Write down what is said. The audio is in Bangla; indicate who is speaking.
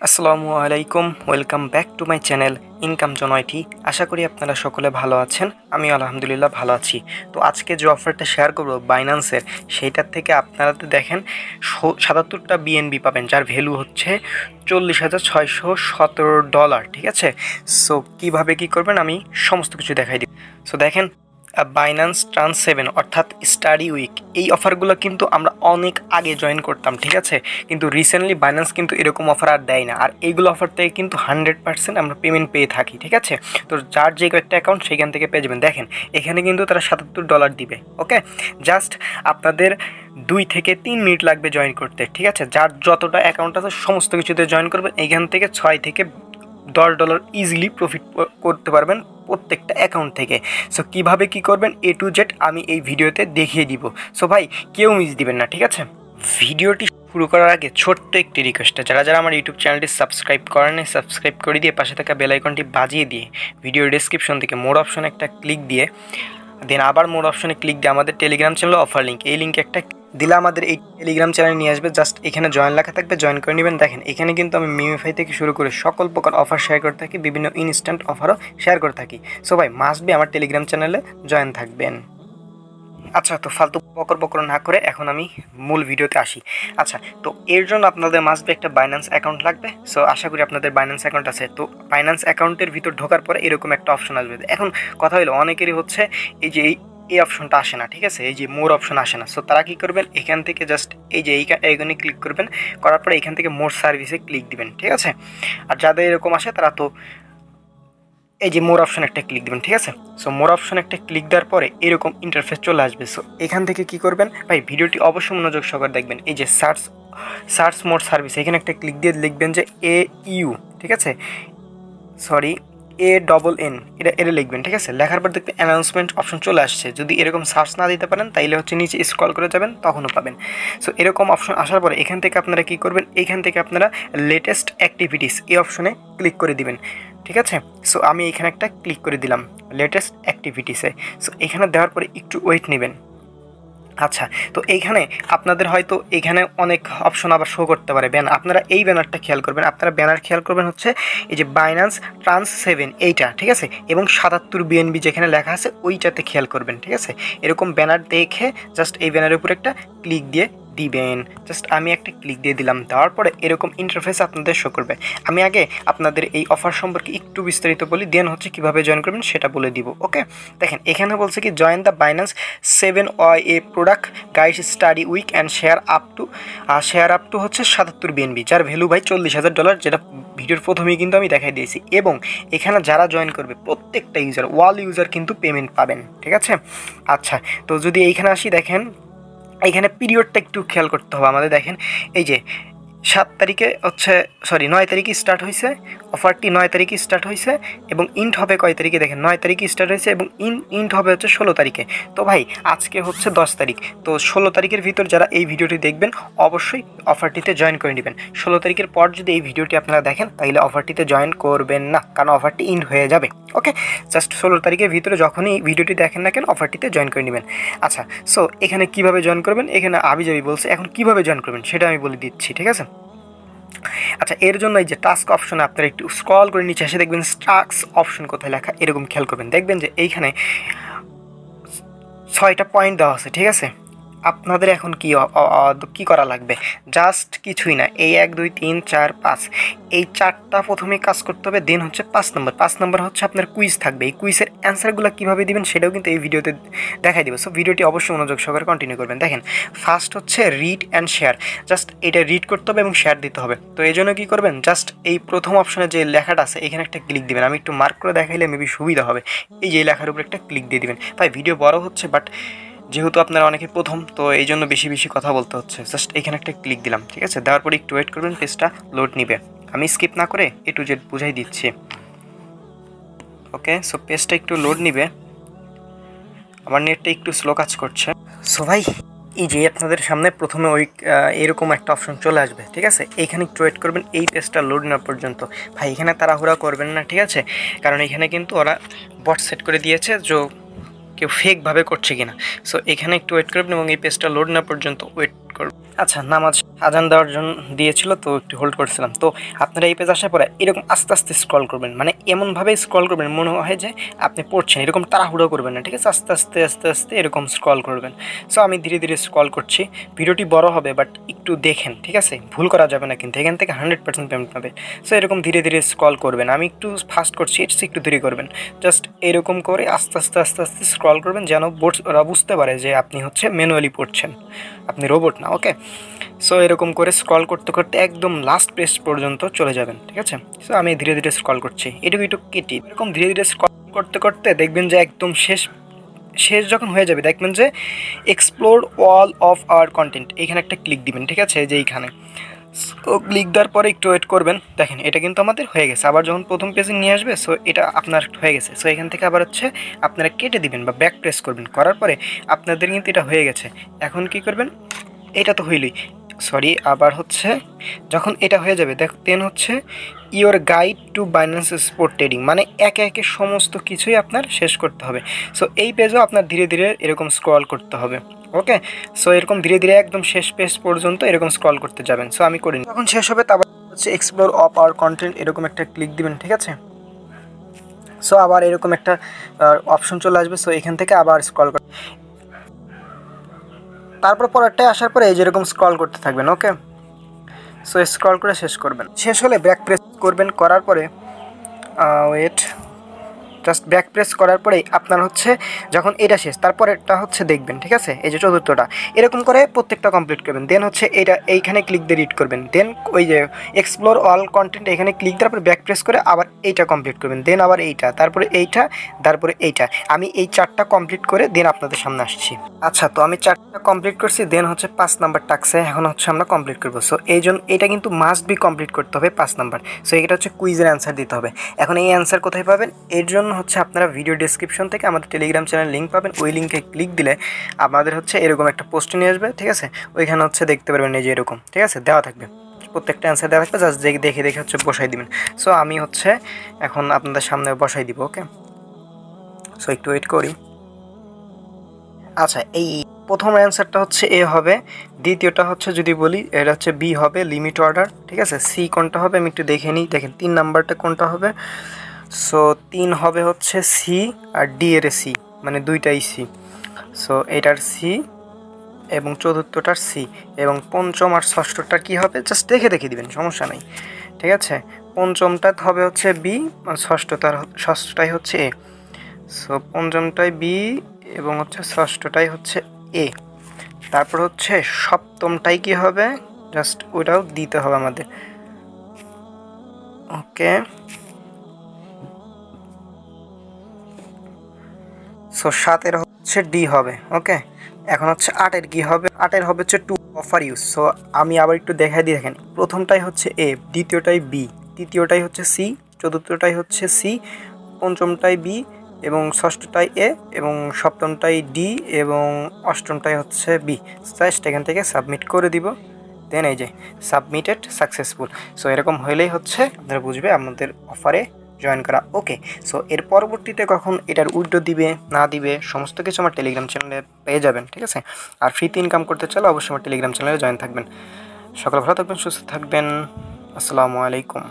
Speaker 1: আসসালামু আলাইকুম, welcome back to my channel income জনয়টি। আশা করি আপনারা সকলে ভালো আছেন। আমি আলহামদুলিল্লাহ ভালো আছি। তো আজকে যে অফারটা শেয়ার করবো বাইন্যান্সের, সেইটার থেকে আপনারা তো দেখেন 77টা বিএনবি পাবেন, যার ভ্যালু হচ্ছে $40,617। ঠিক আছে, সো কীভাবে কী করবেন আমি সমস্ত কিছু দেখাই দিই। সো দেখেন, বাইন্যান্স ট্রান্স 7 অর্থাৎ স্টাডি উইক, এই অফারগুলো কিন্তু আমরা অনেক আগে জয়েন করতাম। ঠিক আছে, কিন্তু রিসেন্টলি বাইন্যান্স কিন্তু এরকম অফার আর দেয় না, আর এইগুলো অফার থেকে কিন্তু 100% আমরা পেমেন্ট পেয়ে থাকি। ঠিক আছে, তো যার যে একটা অ্যাকাউন্ট সেইখান থেকে পেয়ে যাবেন। দেখেন এখানে কিন্তু তারা $77 দিবে। ওকে, জাস্ট আপনাদের 2 থেকে 3 মিনিট লাগবে জয়েন করতে। ঠিক আছে, যার যতটা অ্যাকাউন্ট আছে সমস্ত কিছুতে জয়েন করবেন। এইখান থেকে $6 থেকে $10 ইজিলি প্রফিট করতে পারবেন প্রত্যেকটা অ্যাকাউন্ট থেকে। সো কীভাবে কী করবেন A to Z আমি এই ভিডিওতে দেখিয়ে দিব। সো ভাই কেউ মিস দিবেন না। ঠিক আছে, ভিডিওটি শুরু করার আগে ছোট্ট একটি রিকোয়েস্ট, যারা আমার ইউটিউব চ্যানেলটি সাবস্ক্রাইব করেন সাবস্ক্রাইব করে দিয়ে পাশে থাকা বেল আইকনটি বাজিয়ে দিয়ে ভিডিওর ডেসক্রিপশন থেকে মোর অপশনে একটা ক্লিক দিয়ে দেন আবার মোর অপশনে ক্লিক দিয়ে আমাদের টেলিগ্রাম চ্যানেল অফার লিঙ্ক, এই লিঙ্কে একটা দিলে আমাদের এই টেলিগ্রাম চ্যানেল নিয়ে আসবে। জাস্ট এখানে জয়েন লেখা থাকবে, জয়েন করে নেবেন। দেখেন এখানে কিন্তু আমি মিমিফাই থেকে শুরু করে সকল প্রকার অফার শেয়ার করে থাকি, বিভিন্ন ইনস্ট্যান্ট অফারও শেয়ার করে থাকি। সো ভাই মাস্ট বি আমার টেলিগ্রাম চ্যানেলে জয়েন থাকবেন। আচ্ছা, তো ফালতু বকর না করে এখন আমি মূল ভিডিওতে আসি। আচ্ছা, তো এর জন্য আপনাদের মাস্ট বি একটা বাইন্যান্স অ্যাকাউন্ট লাগবে। সো আশা করি আপনাদের বাইন্যান্স অ্যাকাউন্ট আছে। তো বাইন্যান্স অ্যাকাউন্টের ভিতর ঢোকার পরে এরকম একটা অপশন আসবে। এখন কথা হলো অনেকেরই হচ্ছে এই যে এই অপশনটা আসে না। ঠিক আছে, এই যে মোর অপশন আসে না। সো তারা কী করবেন, এখান থেকে জাস্ট এই যে এইখানে ক্লিক করবেন, করার পরে এখান থেকে মোর সার্ভিসে ক্লিক দিবেন। ঠিক আছে, আর যাদের এরকম আসে তারা তো এই যে মোর অপশন একটা ক্লিক দেবেন। ঠিক আছে, সো মোর অপশন একটা ক্লিক দেওয়ার পরে এরকম ইন্টারফেস চলে আসবে। সো এখান থেকে কি করবেন ভাই, ভিডিওটি অবশ্যই মনোযোগ সহকারে দেখবেন। এই যে সার্চ মোর সার্ভিস, এখানে একটা ক্লিক দিয়ে লিখবেন যে AU। ঠিক আছে, সরি ANN, এটা লিখবেন। ঠিক আছে, লেখার পর দেখবেন অ্যানাউন্সমেন্ট অপশন চলে আসছে। যদি এরকম সার্চ না দিতে পারেন তাইলে হচ্ছে নিচে স্ক্রল করে যাবেন, তখনও পাবেন। সো এরকম অপশন আসার পরে এখান থেকে আপনারা কী করবেন, এখান থেকে আপনারা লেটেস্ট অ্যাক্টিভিটিস এই অপশনে ক্লিক করে দিবেন। ঠিক আছে, সো আমি এখানে একটা ক্লিক করে দিলাম লেটেস্ট অ্যাক্টিভিটিসে। সো এখানে দেওয়ার পরে একটু ওয়েট নেবেন। আচ্ছা, তো এইখানে আপনাদের হয়তো এখানে অনেক অপশন আবার শো করতে পারে ব্যানার। আপনারা এই ব্যানারটা খেয়াল করবেন, আপনারা ব্যানার খেয়াল করবেন হচ্ছে এই যে বাইন্যান্স ট্রান্স 7 এইটা। ঠিক আছে, এবং 77 বিএনবি যেখানে লেখা আছে ওইটাতে খেয়াল করবেন। ঠিক আছে, এরকম ব্যানার দেখে জাস্ট এই ব্যানারের উপর একটা ক্লিক দিয়ে দিবেন। জাস্ট আমি একটা ক্লিক দিয়ে দিলাম, দেওয়ার পরে এরকম ইন্টারফেস আপনাদের শো করবে। আমি আগে আপনাদের এই অফার সম্পর্কে একটু বিস্তারিত বলি, দেন হচ্ছে কীভাবে জয়েন করবেন সেটা বলে দিব। ওকে, দেখেন এখানে বলছে কি join the Binance 7 OA product guide study week and share up to হচ্ছে 77 বিএনবি, যার ভ্যালু ভাই $40,000, যেটা ভিডিওর প্রথমেই কিন্তু আমি দেখাই দিয়েছি। এবং এখানে যারা জয়েন করবে প্রত্যেকটা ইউজার, ওয়াল ইউজার কিন্তু পেমেন্ট পাবেন। ঠিক আছে, আচ্ছা, তো যদি এইখানে আসি, দেখেন এইখানে পিরিয়ডটা একটু খেয়াল করতে হবে আমাদের। দেখেন এই যে 7 তারিখে হচ্ছে 9 তারিখে স্টার্ট হয়েছে অফারটি, 9 তারিখে স্টার্ট হয়েছে এবং ইন্ট হবে কয় তারিখে, দেখেন 9 তারিখে স্টার্ট হয়েছে এবং ইন্ট হবে হচ্ছে 16 তারিখে। তো ভাই আজকে হচ্ছে 10 তারিখ, তো 16 তারিখের ভিতর যারা এই ভিডিওটি দেখবেন অবশ্যই অফারটিতে জয়েন করে নেবেন। 16 তারিখের পর যদি এই ভিডিওটি আপনারা দেখেন তাহলে অফারটিতে জয়েন করবেন না, কারণ অফারটি ইন্ট হয়ে যাবে। ওকে, জাস্ট 16 তারিখের ভিতরে যখনই ভিডিওটি দেখেন না কেন অফারটিতে জয়েন করে নেবেন। আচ্ছা, সো এখানে কিভাবে জয়েন করবেন, এখানে আবিজাবি বলছে, এখন কিভাবে জয়েন করবেন সেটা আমি বলে দিচ্ছি। ঠিক আছে, আচ্ছা, এর জন্য এই যে টাস্ক অপশনে আপনারা একটু স্ক্রল করে নিচে এসে দেখবেন টাস্ক অপশন কোথায় লেখা, এরকম খেয়াল করবেন। দেখবেন যে এইখানে 6টা পয়েন্ট দেওয়া আছে। ঠিক আছে, আপনাদের এখন কি করা লাগবে, জাস্ট কিছুই না, এই 1 2 3 4 5 এই 4টা প্রথমে কাজ করতে হবে। দেন হচ্ছে 5 নম্বর হচ্ছে আপনার কুইজ থাকবে। এই কুইজের অ্যান্সারগুলো কীভাবে দিবেন সেটাও কিন্তু এই ভিডিওতে দেখাই দেবো। সো ভিডিওটি অবশ্যই মনোযোগ সহকারে কন্টিনিউ করবেন। দেখেন ফার্স্ট হচ্ছে রিড অ্যান্ড শেয়ার, জাস্ট এটা রিড করতে হবে এবং শেয়ার দিতে হবে। তো এই জন্য কী করবেন, জাস্ট এই প্রথম অপশনে যে লেখাটা আছে এখানে একটা ক্লিক দিবেন। আমি একটু মার্ক করে দেখাইলে মেবি সুবিধা হবে। এই যে লেখার উপর একটা ক্লিক দিয়ে দিবেন। তাই ভিডিও বড় হচ্ছে, বাট যেহেতু আপনারা অনেকে প্রথম, তো এই জন্য বেশি কথা বলতে হচ্ছে। জাস্ট এখানে একটা ক্লিক দিলাম। ঠিক আছে, দেওয়ার পরে একটু ওয়েট করবেন, পেজটা লোড নিবে। আমি স্কিপ না করে A to Z বুঝাই দিচ্ছি। ওকে, সো পেজটা একটু লোড নিবে, আমার নেটটা একটু স্লো কাজ করছে। সো ভাই এই যে আপনাদের সামনে প্রথমে ওই এরকম একটা অপশন চলে আসবে। ঠিক আছে, এইখানে একটু ওয়েট করবেন এই পেজটা লোড নেওয়ার পর্যন্ত। ভাই এখানে তাড়াহুড়া করবেন না। ঠিক আছে, কারণ এখানে কিন্তু ওরা বট সেট করে দিয়েছে যে কেউ ফেকভাবে করছে কিনা। সো এখানে একটু ওয়েট করবেন এবং এই পেজটা লোড না পর্যন্ত ওয়েট করবেন। আচ্ছা, নামাজ আজান দেওয়ার জন্য দিয়েছিল, তো একটু হোল্ড করছিলাম। তো আপনারা এই পেজ আসার পরে এরকম আস্তে আস্তে স্ক্রল করবেন, মানে এমনভাবে স্ক্রল করবেন মনে হয় যে আপনি পড়ছেন, এরকম তাড়াহুড়ো করবেন না, ঠিক আছে? আস্তে আস্তে আস্তে আস্তে এরকম স্ক্রল করবেন। সো আমি ধীরে ধীরে স্ক্রল করছি। ভিডিওটি বড় হবে, বাট একটু দেখেন, ঠিক আছে? ভুল করা যাবে না, কিন্তু এখান থেকে 100% পেমেন্ট পাবে। সো এরকম ধীরে ধীরে স্ক্রল করবেন। আমি একটু ফাস্ট করছি, একটু ধীরে করবেন। জাস্ট এরকম করে আস্তে আস্তে আস্তে আস্তে স্ক্রল করবেন, যেন ওরা বুঝতে পারে যে আপনি হচ্ছে ম্যানুয়ালি পড়ছেন, আপনি রোবট না। ওকে, সো এরকম করে স্ক্রল করতে করতে একদম লাস্ট পেজ পর্যন্ত চলে যাবেন, ঠিক আছে? সো আমি ধীরে ধীরে স্ক্রল করছি, এটুকু একটু কেটি। এরকম ধীরে ধীরে স্ক্রল করতে করতে দেখবেন যে একদম শেষ যখন হয়ে যাবে, দেখবেন যে explore all of our content, এইখানে একটা ক্লিক দিবেন, ঠিক আছে? যে এইখানে সো ক্লিক দেওয়ার পরে একটু ওয়েট করবেন। দেখেন এটা কিন্তু আমাদের হয়ে গেছে। আবার যখন প্রথম পেজে নিয়ে আসবে, সো এটা আপনার হয়ে গেছে। সো এখান থেকে আবার হচ্ছে আপনারা কেটে দিবেন বা ব্যাক প্রেস করবেন, করার পরে আপনাদের কিন্তু এটা হয়ে গেছে। এখন কি করবেন, এটা তো হইলই, সরি, আবার হচ্ছে যখন এটা হয়ে যাবে দেন হচ্ছে your guide to Binance spot trading, মানে একে একে সমস্ত কিছুই আপনার শেষ করতে হবে। সো এই পেজও আপনার ধীরে ধীরে এরকম স্ক্রল করতে হবে। ওকে, সো এরকম ধীরে ধীরে একদম শেষ পেজ পর্যন্ত এরকম স্ক্রল করতে যাবেন। সো আমি করিনি, যখন শেষ হবে তারপর হচ্ছে এক্সপ্লোর অফ আওয়ার কন্টেন্ট, এরকম একটা ক্লিক দিবেন, ঠিক আছে? সো আবার এরকম একটা অপশন চলে আসবে। সো এখান থেকে আবার স্ক্রল করে তারপর পরেরটায় আসার পরে এই যেরকম স্ক্রল করতে থাকবেন। ওকে, সো স্ক্রল করে শেষ করবেন। শেষ হলে ব্যাক প্রেস করবেন, করার পরে ওয়েট, জাস্ট ব্যাক প্রেস করার পরেই আপনার হচ্ছে যখন এটা শেষ, তারপর এটা হচ্ছে দেখবেন, ঠিক আছে? এই যে চতুর্থটা এরকম করে প্রত্যেকটা কমপ্লিট করবেন। দেন হচ্ছে এইখানে ক্লিক দিয়ে রিড করবেন। দেন ওই যে এক্সপ্লোর অল কন্টেন্ট, এখানে ক্লিক দেওয়ার পরে ব্যাক প্রেস করে আবার এইটা কমপ্লিট করবেন। দেন আবার এইটা, তারপরে এইটা, তারপরে এইটা। আমি এই 4টা কমপ্লিট করে দেন আপনাদের সামনে আসছি। আচ্ছা, তো আমি 4টা কমপ্লিট করছি। দেন হচ্ছে 5 নাম্বার টাস্কে এখন হচ্ছে আমরা কমপ্লিট করবো। সো এই জন্য এটা কিন্তু মাস্ট বি কমপ্লিট করতে হবে 5 নাম্বার। সো এটা হচ্ছে কুইজের অ্যান্সার দিতে হবে। এখন এই অ্যান্সার কোথায় পাবেন? এর জন্য হচ্ছে আপনারা ভিডিও ডেসক্রিপশন থেকে আমাদের টেলিগ্রাম চ্যানেল লিঙ্ক পাবেন। ওই লিঙ্কে ক্লিক দিলে আমাদের হচ্ছে এরকম একটা পোস্ট নিয়ে আসবে, ঠিক আছে? ওইখানে হচ্ছে দেখতে পারবেন এই যে এরকম, ঠিক আছে? দেওয়া থাকবে, প্রত্যেকটা অ্যান্সার দেওয়া থাকবে, জাস্ট দেখে দেখে হচ্ছে বসাই দিবেন। সো আমি হচ্ছে এখন আপনাদের সামনে বসাই দিব। ওকে, সো একটু ওয়েট করি। আচ্ছা, এই প্রথম অ্যান্সারটা হচ্ছে এ হবে, দ্বিতীয়টা হচ্ছে যদি বলি এটা হচ্ছে বি হবে, লিমিট অর্ডার, ঠিক আছে? সি কোনটা হবে আমি একটু দেখে নিই। দেখেন 3 নাম্বারটা কোনটা হবে। সো 3 হবে হচ্ছে সি, আর ডি এর সি, মানে দুইটাই সি। সো এটার সি এবং চতুর্থটার সি, এবং পঞ্চম আর ষষ্ঠটার কী হবে জাস্ট দেখে দেখে দিবেন, সমস্যা নেই, ঠিক আছে? পঞ্চমটা হবে হচ্ছে বি, আর ষষ্ঠটাই হচ্ছে এ। সো পঞ্চমটাই বি এবং হচ্ছে ষষ্ঠটাই হচ্ছে এ। তারপর হচ্ছে সপ্তমটাই কি হবে, জাস্ট ওইটাও দিতে হবে আমাদের। ওকে, সো 7-এর হচ্ছে ডি হবে। ওকে, এখন হচ্ছে 8-এর কি হবে? 8-এর হবে হচ্ছে টু অফার ইউজ। সো আমি আবার একটু দেখাই দিই। দেখেন প্রথমটাই হচ্ছে এ, দ্বিতীয়টাই বি, তৃতীয়টাই হচ্ছে সি, চতুর্থটাই হচ্ছে সি, পঞ্চমটাই বি এবং ষষ্ঠটাই এ এবং সপ্তমটাই ডি এবং অষ্টমটাই হচ্ছে বি। জাস্ট এখান থেকে সাবমিট করে দিব। দেন এই যে সাবমিটেড সাকসেসফুল। সো এরকম হলেই হচ্ছে আপনারা বুঝবে আমাদের অফারে জয়েন করা। ওকে, সো এর পরবর্তীতে কখন এটার উইথড্র দিবে না দিবে সমস্ত কিছু আমার টেলিগ্রাম চ্যানেলে পেয়ে যাবেন, ঠিক আছে? আর ফ্রিতে ইনকাম করতে চাইলে অবশ্যই আমার টেলিগ্রাম চ্যানেলে জয়েন থাকবেন। সকলে ভালো থাকবেন, সুস্থ থাকবেন। আসসালামু আলাইকুম।